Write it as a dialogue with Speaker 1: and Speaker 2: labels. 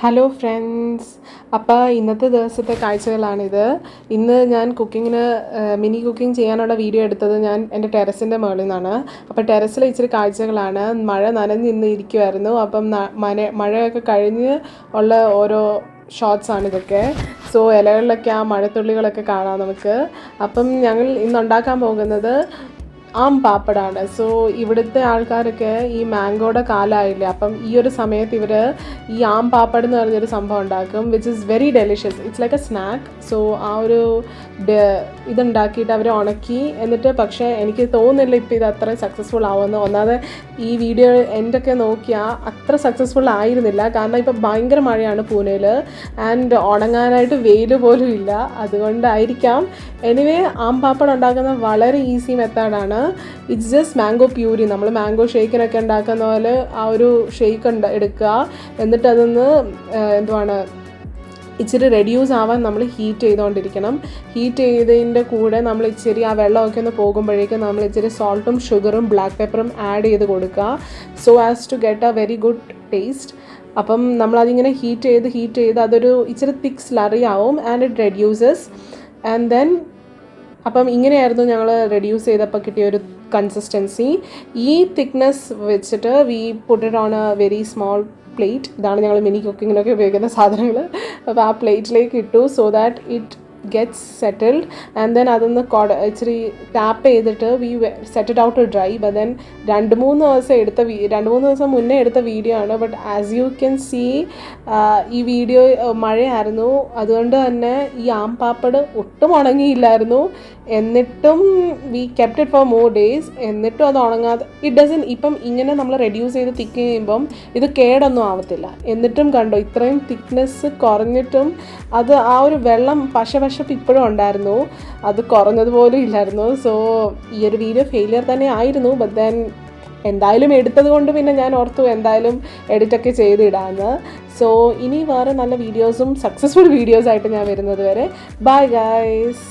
Speaker 1: Hello friends. അപ്പോൾ ഇന്നത്തെ ദിവസത്തെ കാഴ്ചകളാണിത്. ഇന്ന് ഞാൻ മിനി കുക്കിംഗ് ചെയ്യാനുള്ള വീഡിയോ എടുത്തത് ഞാൻ എൻ്റെ ടെറസിൻ്റെ മുകളിൽ നിന്നാണ്. അപ്പോൾ ടെറസിലെ ഇച്ചിരി കാഴ്ചകളാണ്. മഴ നനഞ്ഞിന്ന് ഇരിക്കുമായിരുന്നു. അപ്പം മഴയൊക്കെ കഴിഞ്ഞ് ഉള്ള ഓരോ ഷോട്ട്സാണ് ഇതൊക്കെ. സോ ഇലകളിലൊക്കെ ആ മഴത്തുള്ളികളൊക്കെ കാണാം നമുക്ക്. അപ്പം ഞങ്ങൾ ഇന്ന് ഉണ്ടാക്കാൻ പോകുന്നത് ആം പാപ്പടാണ്. സോ ഇവിടുത്തെ ആൾക്കാരൊക്കെ ഈ മാംഗോയുടെ കാലമായില്ലേ, അപ്പം ഈ ഒരു സമയത്ത് ഇവർ ഈ ആം പാപ്പട് എന്ന് പറഞ്ഞൊരു സംഭവം ഉണ്ടാക്കും, which is very delicious. It's like A snack. So ആ ഒരു ഇതുണ്ടാക്കിയിട്ട് അവർ ഉണക്കി എന്നിട്ട്, പക്ഷേ എനിക്ക് തോന്നുന്നില്ല ഇപ്പോൾ ഇത് അത്ര സക്സസ്ഫുൾ ആവുമെന്ന്. ഒന്നാമത് ഈ വീഡിയോ എൻ്റെയൊക്കെ നോക്കിയാൽ അത്ര സക്സസ്ഫുൾ ആയിരുന്നില്ല, കാരണം ഇപ്പോൾ ഭയങ്കര മഴയാണ് പൂനെയിൽ ആൻഡ് ഉണങ്ങാനായിട്ട് വെയിൽ പോലും ഇല്ല. അതുകൊണ്ടായിരിക്കാം. എനിവേ ആം പാപ്പട് ഉണ്ടാക്കുന്ന വളരെ ഈസി മെത്തേഡാണ്. It's just mango puree. നമ്മൾ മാംഗോ ഷേക്കിനൊക്കെ ഉണ്ടാക്കുന്ന പോലെ ആ ഒരു ഷേക്ക് എടുക്കുക. എന്നിട്ട് അതൊന്ന് ഇച്ചിരി റെഡ്യൂസ് ആവാൻ നമ്മൾ ഹീറ്റ് ചെയ്തുകൊണ്ടിരിക്കണം. ഹീറ്റ് ചെയ്തതിൻ്റെ കൂടെ നമ്മൾ ഇച്ചിരി ആ വെള്ളമൊക്കെ ഒന്ന് പോകുമ്പോഴേക്കും നമ്മൾ ഇച്ചിരി സോൾട്ടും ഷുഗറും ബ്ലാക്ക് പെപ്പറും ആഡ് ചെയ്ത് കൊടുക്കുക, so as to get a very good taste. അപ്പം നമ്മളതിങ്ങനെ ഹീറ്റ് ചെയ്ത് അതൊരു ഇച്ചിരി തിക്ക് സ്ലറി ആവും and it reduces. And then അപ്പം ഇങ്ങനെയായിരുന്നു ഞങ്ങൾ റെഡ്യൂസ് ചെയ്തപ്പോൾ കിട്ടിയ ഒരു കൺസിസ്റ്റൻസി. ഈ തിക്നെസ് വെച്ചിട്ട് we put it on A very small plate. ഇതാണ് ഞങ്ങൾ മിനി കുക്കിങ്ങിനൊക്കെ ഉപയോഗിക്കുന്ന സാധനങ്ങൾ. അപ്പോൾ ആ പ്ലേറ്റിലേക്ക് ഇട്ടു, so that it gets settled. And then അതൊന്ന് ഇച്ചിരി ടാപ്പ് ചെയ്തിട്ട് we set it out to dry. But then 2-3 ദിവസം മുന്നേ എടുത്ത വീഡിയോ ആണ്. But as you can see ഈ വീഡിയോ മഴയായിരുന്നു, അതുകൊണ്ട് തന്നെ ഈ ആം പാപ്പട് ഒട്ടും ഉണങ്ങിയില്ലായിരുന്നു. എന്നിട്ടും we kept it for more days. എന്നിട്ടും അത് ഉണങ്ങാതെ ഇപ്പം ഇങ്ങനെ നമ്മൾ റെഡ്യൂസ് ചെയ്ത് തിക്ക് ചെയ്യുമ്പം ഇത് കേടൊന്നും ആവത്തില്ല. എന്നിട്ടും കണ്ടോ, ഇത്രയും തിക്നെസ് കുറഞ്ഞിട്ടും അത് ആ ഒരു വെള്ളം പശപ്പ് ഇപ്പോഴും ഉണ്ടായിരുന്നു, അത് കുറഞ്ഞതുപോലും ഇല്ലായിരുന്നു. സോ ഈ ഒരു വീഡിയോ ഫെയിലിയർ തന്നെ ആയിരുന്നു. ബട്ട് ദെൻ എന്തായാലും എടുത്തത് കൊണ്ട് പിന്നെ ഞാൻ ഓർത്തു എന്തായാലും എഡിറ്റൊക്കെ ചെയ്തിടാമെന്ന്. സോ ഇനി വേറെ നല്ല വീഡിയോസും സക്സസ്ഫുൾ വീഡിയോസായിട്ട് ഞാൻ വരുന്നത് വരെ ബൈ ഗൈസ്.